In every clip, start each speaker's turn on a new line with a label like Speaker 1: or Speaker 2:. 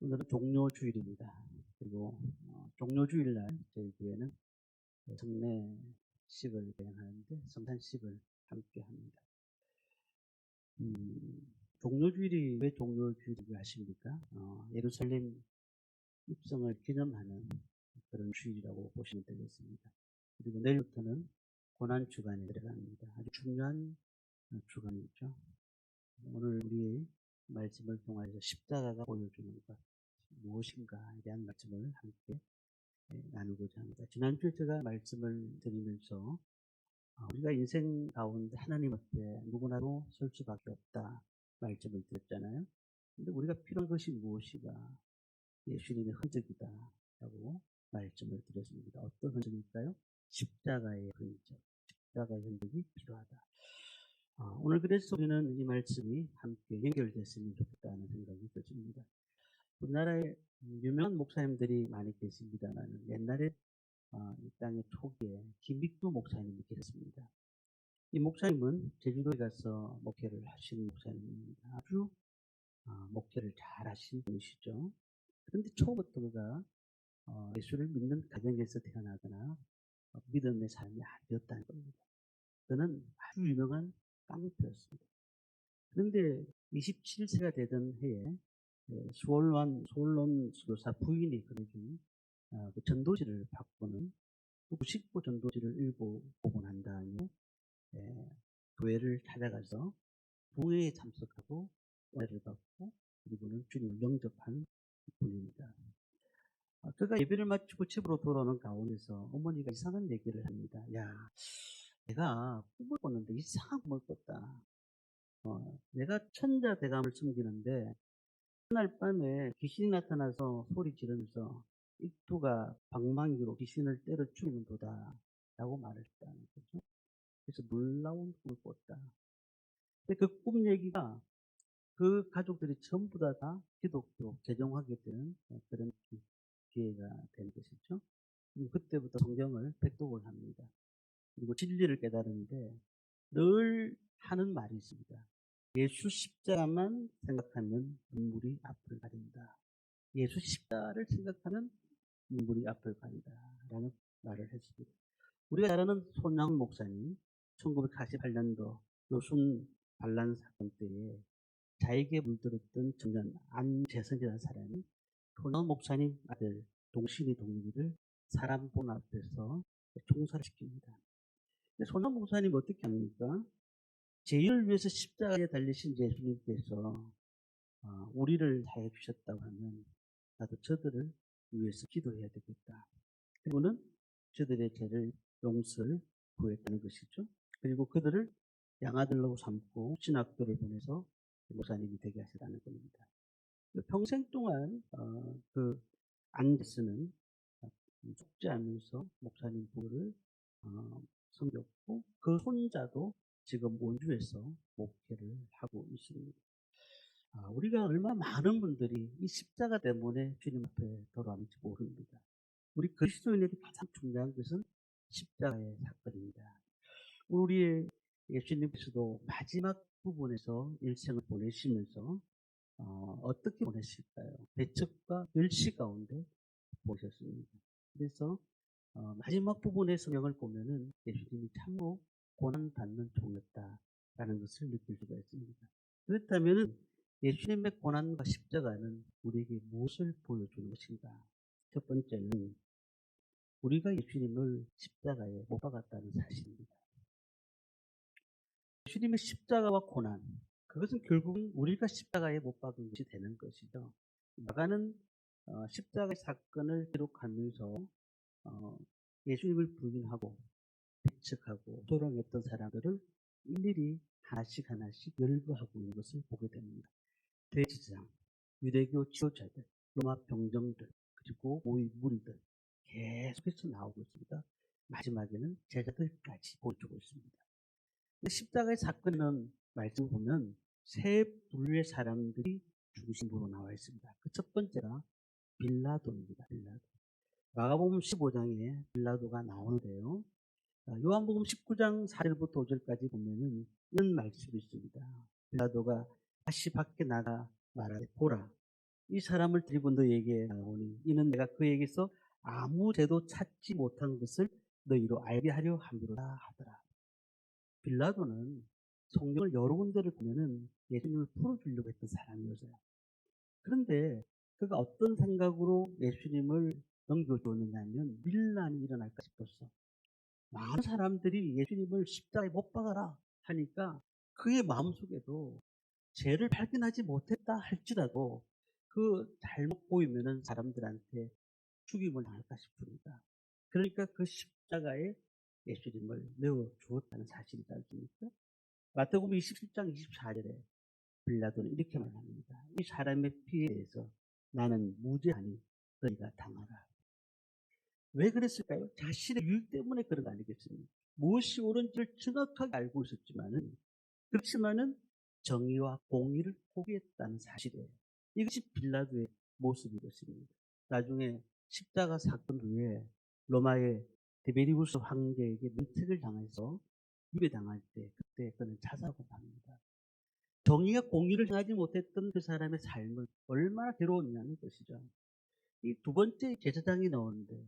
Speaker 1: 오늘은 종료주일입니다. 그리고 종료주일날 저희 교회는 성례식을 대행하는데 성탄식을 함께 합니다. 종료주일이 왜 종료주일이라고 하십니까? 예루살렘 입성을 기념하는 그런 주일이라고 보시면 되겠습니다. 그리고 내일부터는 고난주간에 들어갑니다. 아주 중요한 주간이죠. 오늘 우리의 말씀을 통해서 십자가가 보여주는 것 무엇인가에 대한 말씀을 함께 나누고자 합니다. 지난주에 제가 말씀을 드리면서 우리가 인생 가운데 하나님 앞에 누구나도 설 수밖에 없다 말씀을 드렸잖아요. 근데 우리가 필요한 것이 무엇이가 예수님의 흔적이다 라고 말씀을 드렸습니다. 어떤 흔적일까요? 십자가의 흔적, 십자가의 흔적이 필요하다. 오늘 그래서 우리는 이 말씀이 함께 연결됐으면 좋겠다는 생각이 들습니다. 우리나라에 유명한 목사님들이 많이 계십니다만 옛날에 이 땅의 초기에 김익두 목사님이 계셨습니다. 이 목사님은 제주도에 가서 목회를 하시는 목사님입니다. 아주 목회를 잘 하신 분이시죠. 그런데 초부터 그가 예수를 믿는 가정에서 태어나거나 믿음의 삶이 안 되었다는 겁니다. 그는 아주 유명한 깡패였습니다. 그런데 27세가 되던 해에 수월론 수도사 부인이 그려준 그 전도지를 바꾸는 90부 전도지를 읽어보고 난 다음에 교회를 찾아가서 부회에 참석하고 은혜를 받고 그리고는 주님을 영접한 분입니다. 그가 예배를 마치고 집으로 돌아오는 가운데서 어머니가 이상한 얘기를 합니다. 야, 내가 꿈을 꿨는데 이상한 꿈을 꿨다. 내가 천자 대감을 섬기는데 그날 밤에 귀신이 나타나서 소리 지르면서 익두가 방망이로 귀신을 때려 죽이는도다 라고 말을 했다는 거죠. 그래서 놀라운 꿈을 꿨다. 근데 그 꿈 얘기가 그 가족들이 전부 다 기독교 개종하게 되는 그런 기회가 된 것이죠. 그리고 그때부터 성경을 백독을 합니다. 그리고 진리를 깨달으는데 늘 하는 말이 있습니다. 예수 십자가만 생각하면 눈물이 앞을 가린다. 예수 십자가를 생각하면 눈물이 앞을 가린다. 라는 말을 했습니다. 우리가 잘 아는 손양 목사님, 1948년도 요순 반란 사건 때에 자에게 물들었던 청년 안재선이라는 사람이 손양 목사님 아들 동신이 동기를 사람 본 앞에서 총살을 시킵니다. 손양 목사님 어떻게 합니까? 죄인을 위해서 십자가에 달리신 예수님께서 우리를 사해 주셨다고 하면 나도 저들을 위해서 기도해야 되겠다. 그리고는 저들의 죄를 용서를 구했다는 것이죠. 그리고 그들을 양아들로 삼고 신학교를 보내서 목사님이 되게 하시다는 겁니다. 평생 동안 그 안데스는 숙제하면서 목사님 부를 섬겼고 그 손자도 지금 원주에서 목회를 하고 있습니다. 우리가 얼마나 많은 분들이 이 십자가 때문에 주님 앞에 돌아오는지 모릅니다. 우리 그리스도인에게 가장 중요한 것은 십자가의 사건입니다. 우리 예수님께서도 마지막 부분에서 일생을 보내시면서 어떻게 보내실까요? 배척과 멸시 가운데 보셨습니다. 그래서 마지막 부분의 성경을 보면은 예수님이 참으로 고난받는 종이었다라는 것을 느낄 수가 있습니다. 그렇다면 예수님의 고난과 십자가는 우리에게 무엇을 보여주는 것인가? 첫 번째는 우리가 예수님을 십자가에 못 박았다는 사실입니다. 예수님의 십자가와 고난, 그것은 결국은 우리가 십자가에 못 박은 것이 되는 것이죠. 마가는 십자가의 사건을 기록하면서 예수님을 부인하고 배척하고 조롱했던 사람들을 일일이 하나씩 열거하고 있는 것을 보게 됩니다. 대제사장, 유대교 지도자들, 로마 병정들, 그리고 고위 무리들 계속해서 나오고 있습니다. 마지막에는 제자들까지 보여주고 있습니다. 십자가의 사건은 말씀 보면 세 부류의 사람들이 중심으로 나와 있습니다. 그 첫 번째가 빌라도입니다. 빌라도. 마가복음 15장에 빌라도가 나오는데요. 요한복음 19장 4절부터 5절까지 보면은 이런 말씀이 있습니다. 빌라도가 다시 밖에 나가 말하되 보라, 이 사람을 데리고 너에게 나오니 이는 내가 그에게서 아무 죄도 찾지 못한 것을 너희로 알게 하려 함이로다 하더라. 빌라도는 성경을 여러 군데를 보면은 예수님을 풀어주려고 했던 사람이었어요. 그런데 그가 어떤 생각으로 예수님을 넘겨주었느냐 하면 밀란이 일어날까 싶었어. 많은 사람들이 예수님을 십자가에 못 박아라 하니까 그의 마음속에도 죄를 발견하지 못했다 할지라도 그 잘못 보이면은 사람들한테 죽임을 당할까 싶습니다. 그러니까 그 십자가에 예수님을 내어 주었다는 사실이 알습니까? 마태복음 27장 24절에 빌라도는 이렇게 말합니다. 이 사람의 피에 대해서 나는 무죄하니 너희가 당하라. 왜 그랬을까요? 자신의 유익 때문에 그런 거 아니겠습니까? 무엇이 옳은지를 정확하게 알고 있었지만은, 그렇지만은 정의와 공의를 포기했다는 사실이에요. 이것이 빌라도의 모습이었습니다. 나중에 십자가 사건 후에 로마의 데베리우스 황제에게 면책을 당해서 유배당할 때 그때 그는 자살하고 맙니다. 정의와 공의를 행하지 못했던 그 사람의 삶은 얼마나 괴로웠냐는 것이죠. 이 두 번째 제사장이 나오는데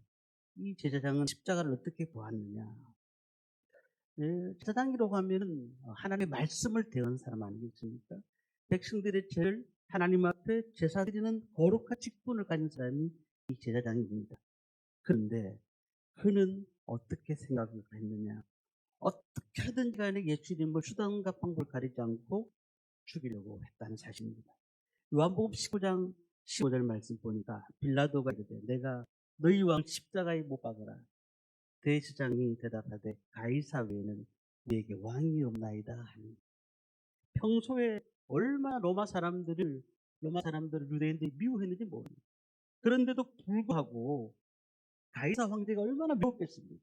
Speaker 1: 이 제사장은 십자가를 어떻게 보았느냐. 제사장이라고 하면은 하나님의 말씀을 대하는 사람 아니겠습니까? 백성들의 죄를 하나님 앞에 제사 드리는 거룩한 직분을 가진 사람이 이 제사장입니다. 그런데 그는 어떻게 생각을 했느냐. 어떻게 하든지 간에 예수님을 수단과 방법을 가리지 않고 죽이려고 했다는 사실입니다. 요한복음 19장 15절 말씀 보니까 빌라도가 이르되 내가 너희 왕 십자가에 못 박아라. 대제사장이 대답하되 가이사 외에는 우리에게 왕이 없나이다 하니, 평소에 얼마나 로마 사람들을 유대인들이 미워했는지 모릅니다. 그런데도 불구하고 가이사 황제가 얼마나 미웠겠습니까?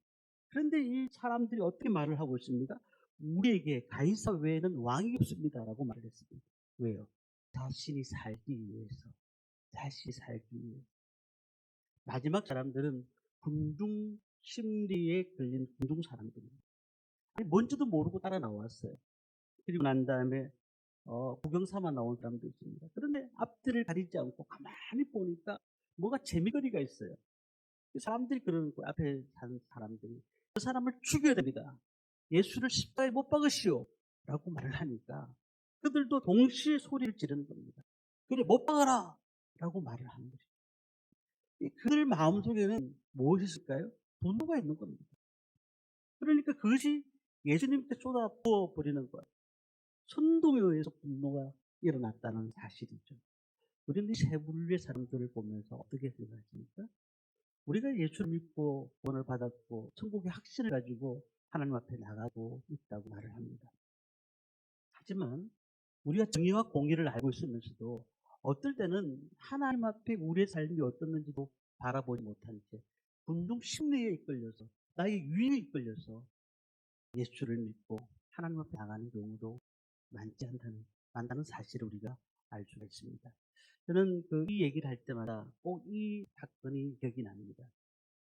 Speaker 1: 그런데 이 사람들이 어떻게 말을 하고 있습니까? 우리에게 가이사 외에는 왕이 없습니다라고 말을 했습니다. 왜요? 자신이 살기 위해서. 마지막 사람들은 군중 심리에 걸린 군중 사람들입니다. 뭔지도 모르고 따라 나왔어요. 그리고 난 다음에 구경 삼아 나온 사람도 있습니다. 그런데 앞뒤를 가리지 않고 가만히 보니까 뭐가 재미거리가 있어요. 사람들이 그러는 거예요. 앞에 사는 사람들이 그 사람을 죽여야 됩니다. 예수를 십자가에 못 박으시오 라고 말을 하니까 그들도 동시에 소리를 지르는 겁니다. 그래 못 박아라 라고 말을 하는 거죠. 그들 마음속에는 무엇이 있을까요? 분노가 있는 겁니다. 그러니까 그것이 예수님께 쏟아 부어버리는 거예요. 선동에 의해서 분노가 일어났다는 사실이죠. 우리는 이 세 분류의 사람들을 보면서 어떻게 생각하십니까? 우리가 예수를 믿고 구원을 받았고 천국의 확신을 가지고 하나님 앞에 나가고 있다고 말을 합니다. 하지만 우리가 정의와 공의를 알고 있으면서도 어떨 때는 하나님 앞에 우리의 삶이 어떻는지도 바라보지 못한 채 군중 심리에 이끌려서 나의 유익에 이끌려서 예수를 믿고 하나님 앞에 나가는 경우도 많다는 사실을 우리가 알 수가 있습니다. 저는 이 얘기를 할 때마다 꼭 이 사건이 기억이 납니다.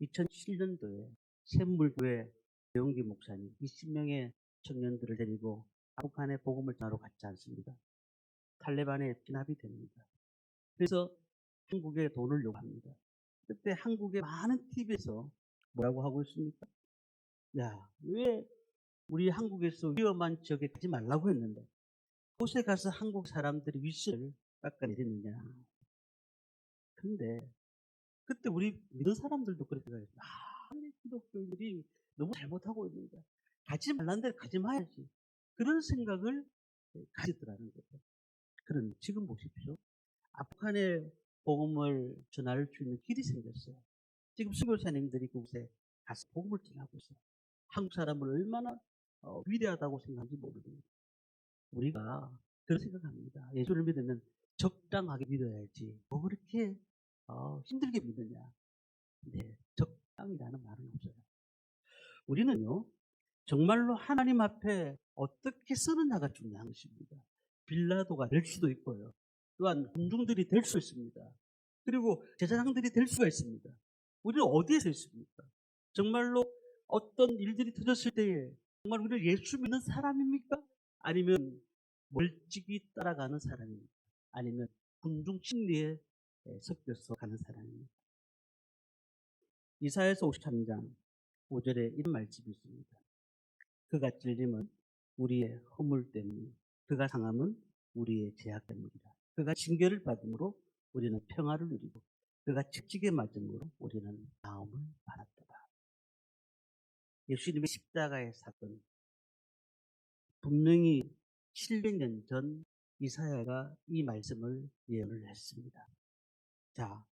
Speaker 1: 2007년도에 샘물교회 배용기 목사님 20명의 청년들을 데리고 아프간에 복음을 전하러 갔지 않습니다. 탈레반에 진압이 됩니다. 그래서 한국에 돈을 요구합니다. 그때 한국의 많은 TV에서 뭐라고 하고 있습니까? 야, 왜 우리 한국에서 위험한 지역에 가지 말라고 했는데 그곳에 가서 한국 사람들이 윗세를 깎아내리느냐. 그런데 그때 우리 믿은 사람들도 그렇게 생각했어요. 우리 기독교인들이 너무 잘못하고 있는데 가지 말란 데를 가지 마야지. 그런 생각을 가지더라는 거죠. 그런데 지금 보십시오. 아프간에 복음을 전할 수 있는 길이 생겼어요. 지금 수교사님들이 그곳에 가서 복음을 전하고 있어요. 한국 사람을 얼마나 위대하다고 생각하는지 모르겠습니다. 우리가 그런 생각합니다. 예수를 믿으면 적당하게 믿어야지. 뭐 그렇게 힘들게 믿느냐. 네, 적당이라는 말은 없어요. 우리는요, 정말로 하나님 앞에 어떻게 쓰느냐가 중요한 것입니다. 빌라도가 될 수도 있고요. 또한 군중들이 될 수 있습니다. 그리고 제사장들이 될 수가 있습니다. 우리는 어디에 서 있습니까? 정말로 어떤 일들이 터졌을 때에 정말 우리는 예수 믿는 사람입니까? 아니면 멀찍이 따라가는 사람입니까? 아니면 군중 심리에 섞여서 가는 사람입니다. 이사야서 53장 5절에 이런 말씀이 있습니다. 그가 찔림은 우리의 허물 때문이요 그가 상함은 우리의 죄악 때문이라. 그가 징계를 받음으로 우리는 평화를 누리고 그가 채찍에 맞음으로 우리는 나음을 받았도다. 예수님의 십자가의 사건, 분명히 700년 전 이사야가 이 말씀을 예언을 했습니다. 자,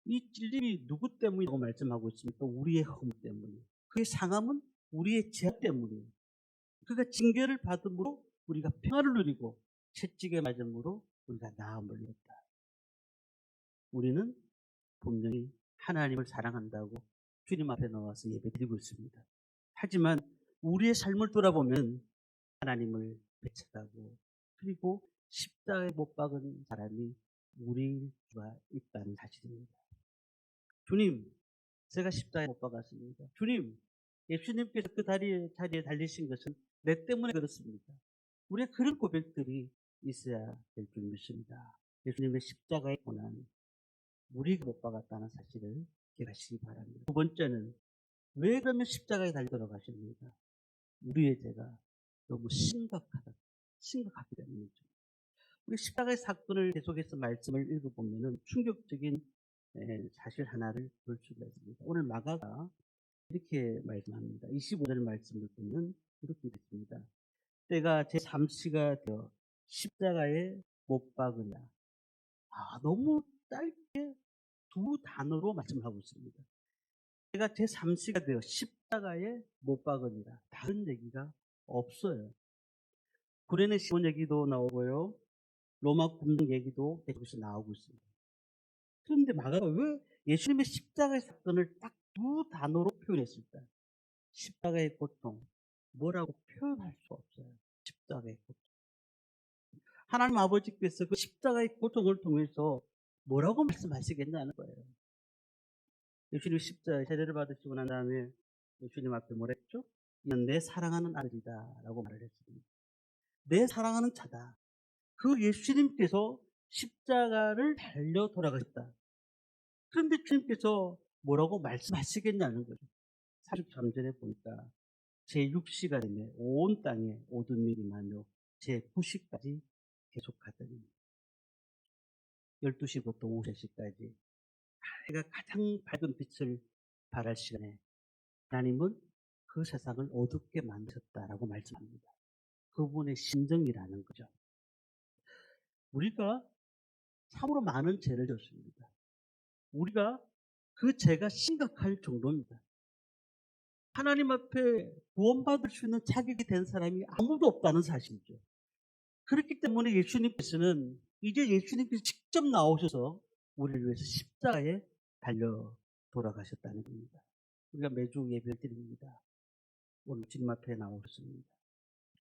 Speaker 1: 이 찔림이 누구 때문이라고 말씀하고 있습니까? 우리의 허물 때문이에요. 그의 상함은 우리의 죄악 때문이에요. 그가 징계를 받음으로 우리가 평화를 누리고 채찍에 맞음으로 우리가 나음을 이뤘다. 우리는 분명히 하나님을 사랑한다고 주님 앞에 나와서 예배드리고 있습니다. 하지만 우리의 삶을 돌아보면 하나님을 배척하고 그리고 십자가에 못 박은 사람이 우리일 수가 있다는 사실입니다. 주님, 제가 십자가에 못 박았습니다. 주님, 예수님께서 그 자리에 달리신 것은 내 때문에 그렇습니다. 우리의 그런 고백들이 있어야 될 줄 믿습니다. 예수님의 십자가의 고난, 우리가 못 박았다는 사실을 기억하시기 바랍니다. 두 번째는 왜 그러면 십자가에 달려 돌아가십니까? 우리의 죄가 너무 심각하기 때문이죠. 우리 십자가의 사건을 계속해서 말씀을 읽어보면 충격적인 사실 하나를 볼 수가 있습니다. 오늘 마가가 이렇게 말씀합니다. 25절 말씀을 보면 이렇게 됐습니다. 때가 제3시가 되어 십자가에 못 박으냐. 너무 짧게 두 단어로 말씀하고 있습니다. 때가 제3시가 되어 십자가에 못 박으니라. 다른 얘기가 없어요. 구레네 시몬 얘기도 나오고요. 로마 군중 얘기도 계속해서 나오고 있습니다. 그런데 마가가 왜 예수님의 십자가의 사건을 딱 두 단어로 표현했을까? 십자가의 고통, 뭐라고 표현할 수 없어요. 십자가의 고통. 하나님 아버지께서 그 십자가의 고통을 통해서 뭐라고 말씀하시겠냐는 거예요. 예수님 십자가의 세례를 받으시고 난 다음에 예수님 앞에 뭐랬죠? 이는 내 사랑하는 아들이다 라고 말을 했습니다. 내 사랑하는 자다. 그 예수님께서 십자가를 달려 돌아가셨다. 그런데 주님께서 뭐라고 말씀하시겠냐는 거죠. 43절에 보니까 제6시간에 온 땅에 어둠이 임하며 제9시까지 계속하더니 12시부터 오후 3시까지 해가 가장 밝은 빛을 발할 시간에 하나님은 그 세상을 어둡게 만드셨다라고 말씀합니다. 그분의 심정이라는 거죠. 우리가 참으로 많은 죄를 졌습니다. 우리가 그 죄가 심각할 정도입니다. 하나님 앞에 구원받을 수 있는 자격이 된 사람이 아무도 없다는 사실이죠. 그렇기 때문에 예수님께서는 이제 예수님께서 직접 나오셔서 우리를 위해서 십자가에 달려 돌아가셨다는 겁니다. 우리가 매주 예배를 드립니다. 오늘 주님 앞에 나오셨습니다.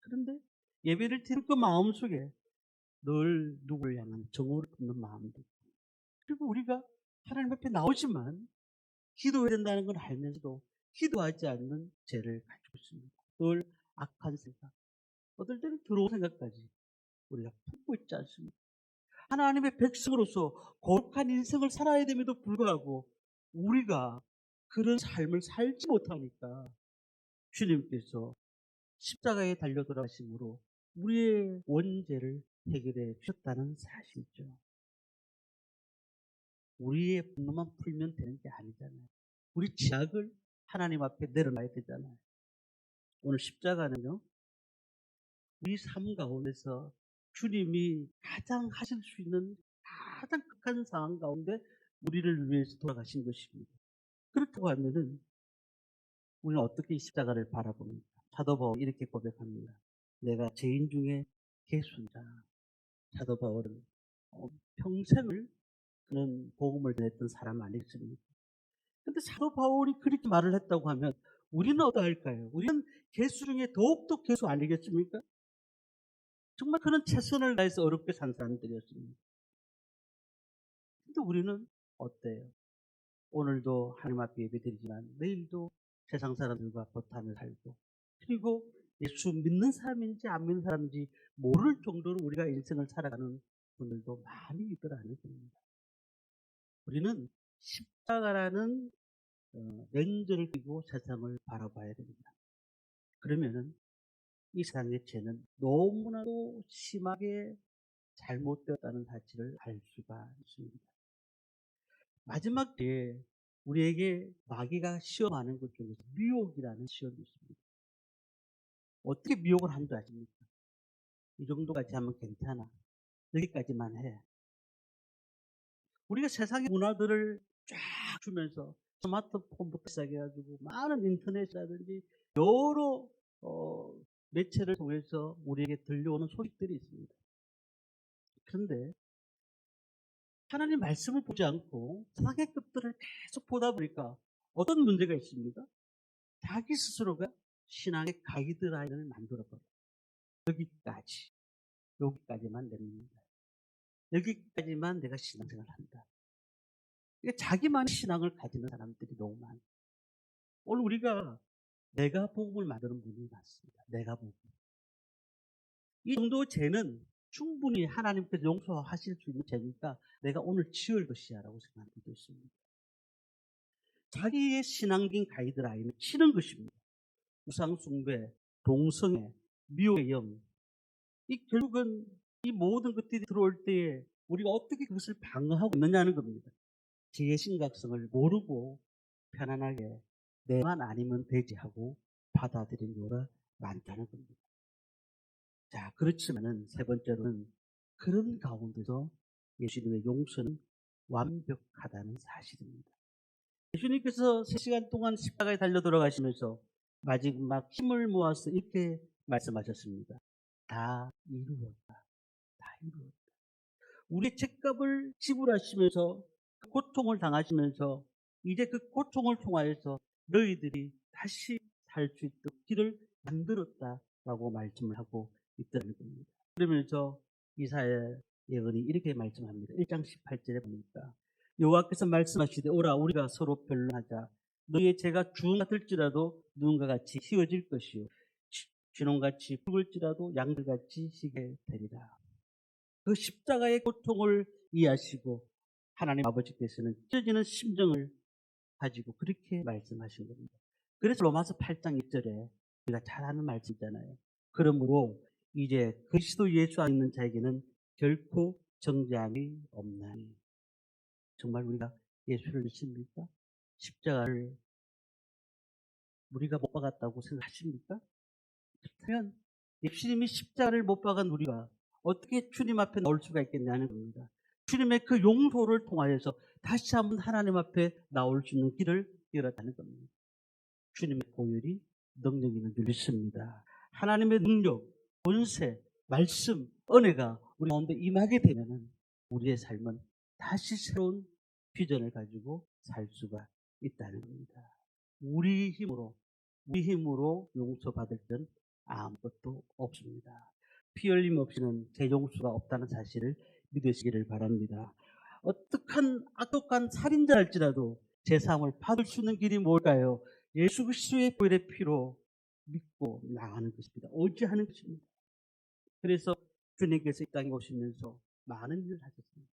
Speaker 1: 그런데 예배를 드릴 그 마음속에 늘 누구를 향한 정오를 품는 마음도 있고 그리고 우리가 하나님 앞에 나오지만 기도해야 된다는 걸 알면서도 기도하지 않는 죄를 가지고 있습니다. 늘 악한 생각, 어떨 때는 더러운 생각까지 우리가 품고 있지 않습니까? 하나님의 백성으로서 거룩한 인생을 살아야 됨에도 불구하고 우리가 그런 삶을 살지 못하니까 주님께서 십자가에 달려 돌아가심으로 우리의 원죄를 해결해 주셨다는 사실이죠. 우리의 분노만 풀면 되는 게 아니잖아요. 우리 죄악을 하나님 앞에 내려놔야 되잖아요. 오늘 십자가는요, 우리 삶 가운데서 주님이 가장 하실 수 있는 가장 극한 상황 가운데 우리를 위해서 돌아가신 것입니다. 그렇다고 하면은 우리는 어떻게 이 십자가를 바라봅니까? 사도 바울이 이렇게 고백합니다. 내가 죄인 중에 개수다. 사도 바울은 평생을 그는 복음을 전했던 사람 아니겠습니까? 근데 사도 바울이 그렇게 말을 했다고 하면 우리는 어떠할까요? 우리는 개수 중에 더욱더 개수 아니겠습니까? 정말 그런 최선을 다해서 어렵게 산 사람들이었습니다. 근데 우리는 어때요? 오늘도 하나님 앞에 예배드리지만 내일도 세상 사람들과 버타며 살고 그리고 예수 믿는 사람인지 안 믿는 사람인지 모를 정도로 우리가 인생을 살아가는 분들도 많이 있더라는 겁니다. 우리는 십자가라는 렌즈를 끼고 세상을 바라봐야 됩니다. 그러면은 이 세상의 죄는 너무나도 심하게 잘못되었다는 사실을 알 수가 있습니다. 마지막 때에 우리에게 마귀가 시험하는 것 중에서 미혹이라는 시험이 있습니다. 어떻게 미혹을 하는 줄 아십니까? 이 정도까지 하면 괜찮아. 여기까지만 해. 우리가 세상의 문화들을 쫙 주면서 스마트폰부터 시작해가지고 많은 인터넷이라든지 여러 매체를 통해서 우리에게 들려오는 소식들이 있습니다. 그런데 하나님 말씀을 보지 않고 세상의 것들을 계속 보다 보니까 어떤 문제가 있습니까? 자기 스스로가 신앙의 가이드라인을 만들어버려요. 여기까지, 여기까지만 됩니다. 여기까지만 내가 신앙생활을 한다. 그러니까 자기만의 신앙을 가지는 사람들이 너무 많아요. 오늘 우리가 내가 복음을 만드는 분이 많습니다. 내가 복음. 이 정도 죄는 충분히 하나님께서 용서하실 수 있는 죄니까 내가 오늘 지을 것이야라고 생각하고 있습니다. 자기의 신앙적인 가이드라인을 치는 것입니다. 우상숭배, 동성애, 미혹의 영. 이 결국은 이 모든 것들이 들어올 때에 우리가 어떻게 그것을 방어하고 있느냐는 겁니다. 죄의 심각성을 모르고 편안하게 내만 아니면 되지 하고 받아들이는 경우가 많다는 겁니다. 자, 그렇지만은 세 번째로는 그런 가운데서 예수님의 용서는 완벽하다는 사실입니다. 예수님께서 3시간 동안 십자가에 달려 돌아가시면서 마지막 힘을 모아서 이렇게 말씀하셨습니다. 다 이루었다. 다 이루었다. 우리의 죄값을 지불하시면서 고통을 당하시면서 이제 그 고통을 통하여서 너희들이 다시 살 수 있도록 길을 만들었다라고 말씀을 하고 있다는 겁니다. 그러면서 이사야 예언이 이렇게 말씀합니다. 1장 18절에 보니까 여호와께서 말씀하시되 오라 우리가 서로 변론하자. 너희의 죄가 주홍 같을지라도 누군가 같이 휘어질 것이요 쥐농같이 붉을지라도 양들같이 희게 되리라. 그 십자가의 고통을 이해하시고 하나님 아버지께서는 찢어지는 심정을 가지고 그렇게 말씀하신 겁니다. 그래서 로마서 8장 1절에 우리가 잘 아는 말씀이잖아요. 그러므로 이제 그리스도 예수 안에 있는 자에게는 결코 정죄함이 없나니. 정말 우리가 예수를 믿습니까? 십자가를 우리가 못 박았다고 생각하십니까? 그렇다면 예수님이 십자가를 못 박은 우리가 어떻게 주님 앞에 나올 수가 있겠냐는 겁니다. 주님의 그 용서를 통하여서 다시 한번 하나님 앞에 나올 수 있는 길을 열었다는 겁니다. 주님의 보혈이 능력 있는 줄 믿습니다. 하나님의 능력, 권세, 말씀, 은혜가 우리 가운데 임하게 되면 우리의 삶은 다시 새로운 비전을 가지고 살 수가 있다는 겁니다. 우리 힘으로 용서받을 땐 아무것도 없습니다. 피 흘림 없이는 재종수가 없다는 사실을 믿으시기를 바랍니다. 어떠한 악독한 살인자랄지라도 제사함을 받을 수 있는 길이 뭘까요? 예수 그리스도의 보혈의 피로 믿고 나가는 것입니다. 의지하는 것입니다. 그래서 주님께서 이 땅에 오시면서 많은 일을 하셨습니다.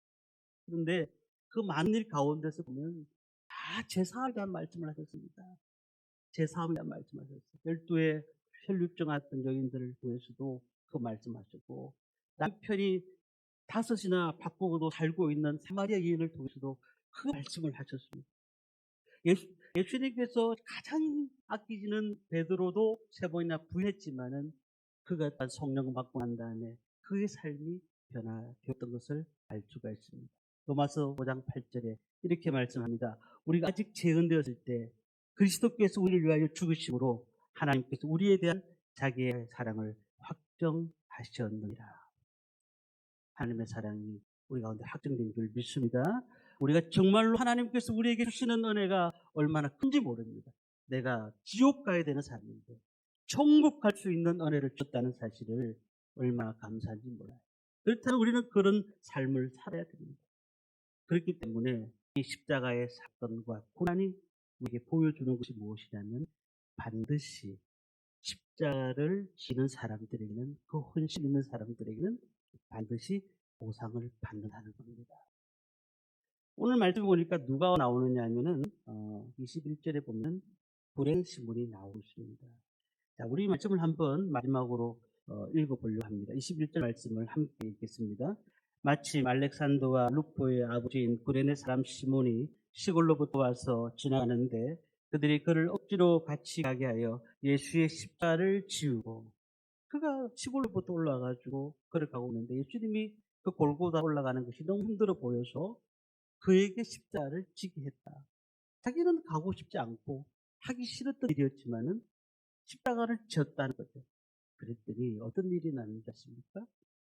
Speaker 1: 그런데 그 많은 일 가운데서 보면 다 제사함에 대한 말씀을 하셨습니다. 제사함에 대한 말씀하셨어요. 12의 혈육증했던 여인들을 통해서도 그 말씀하셨고 남편이 5이나 바꾸고도 살고 있는 사마리아 여인을 통해서도 그 말씀을 하셨습니다. 예수님께서 가장 아끼시는 베드로도 3번이나 부인했지만은 그가 성령 받고 난 다음에 그의 삶이 변화되었던 것을 알 수가 있습니다. 로마서 5장 8절에 이렇게 말씀합니다. 우리가 아직 죄은되었을 때 그리스도께서 우리를 위하여 죽으심으로 하나님께서 우리에 대한 자기의 사랑을 확정하셨느니라. 하나님의 사랑이 우리 가운데 확정된 줄 믿습니다. 우리가 정말로 하나님께서 우리에게 주시는 은혜가 얼마나 큰지 모릅니다. 내가 지옥 가야 되는 사람인데 천국 갈 수 있는 은혜를 줬다는 사실을 얼마나 감사한지 몰라요. 그렇다면 우리는 그런 삶을 살아야 됩니다. 그렇기 때문에 이 십자가의 사건과 고난이 우리에게 보여주는 것이 무엇이냐면 반드시 십자가를 지는 사람들에게는 그 헌신 있는 사람들에게는 반드시 보상을 받는다는 겁니다. 오늘 말씀 보니까 누가 나오느냐 하면은 21절에 보면 불행 시몬이 나오고 있습니다. 자, 우리 말씀을 한번 마지막으로 읽어보려고 합니다. 21절 말씀을 함께 읽겠습니다. 마침 알렉산더와 루포의 아버지인 구레네 사람 시몬이 시골로부터 와서 지나가는데 그들이 그를 억지로 같이 가게 하여 예수의 십자가를 지우고, 그가 시골로부터 올라와가지고 그를 가고 있는데 예수님이 그 골고다 올라가는 것이 너무 힘들어 보여서 그에게 십자가를 지게 했다. 자기는 가고 싶지 않고 하기 싫었던 일이었지만은 십자가를 지었다는 거죠. 그랬더니 어떤 일이 났는지 아십니까?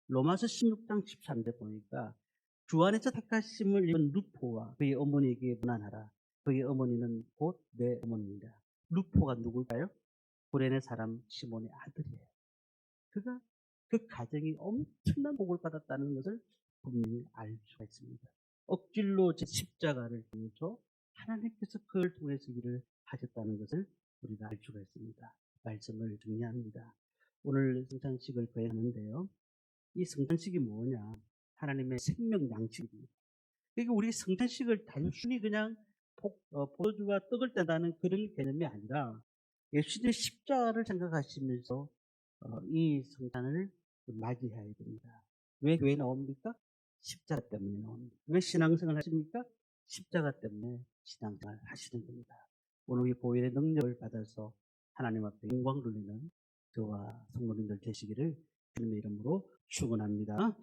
Speaker 1: 로마서 16장 13절 보니까 주 안에서 택하심을 입은 루포와 그의 어머니에게 문안하라. 그의 어머니는 곧 내 어머니입니다. 루포가 누굴까요? 구레네 사람 시몬의 아들이에요. 그가 그 가정이 엄청난 복을 받았다는 것을 분명히 알 수가 있습니다. 억질로 제 십자가를 통해서 하나님께서 그를 통해서 일을 하셨다는 것을 우리가 알 수가 있습니다. 말씀을 정리합니다. 오늘 성찬식을 거행하는데요. 이 성찬식이 뭐냐? 하나님의 생명 양식입니다. 그러니까 우리 성찬식을 단순히 그냥 포도주와 떡을 떼다는 그런 개념이 아니라 예수님의 십자가를 생각하시면서 이 성찬을 맞이해야 됩니다. 왜 교회 나옵니까? 십자가 때문에 나옵니다. 왜 신앙생활 하십니까? 십자가 때문에 신앙생활 하시는 겁니다. 오늘 이 보혈의 능력을 받아서 하나님 앞에 영광 돌리는 저와 성도님들 되시기를 주님의 이름으로 축원합니다.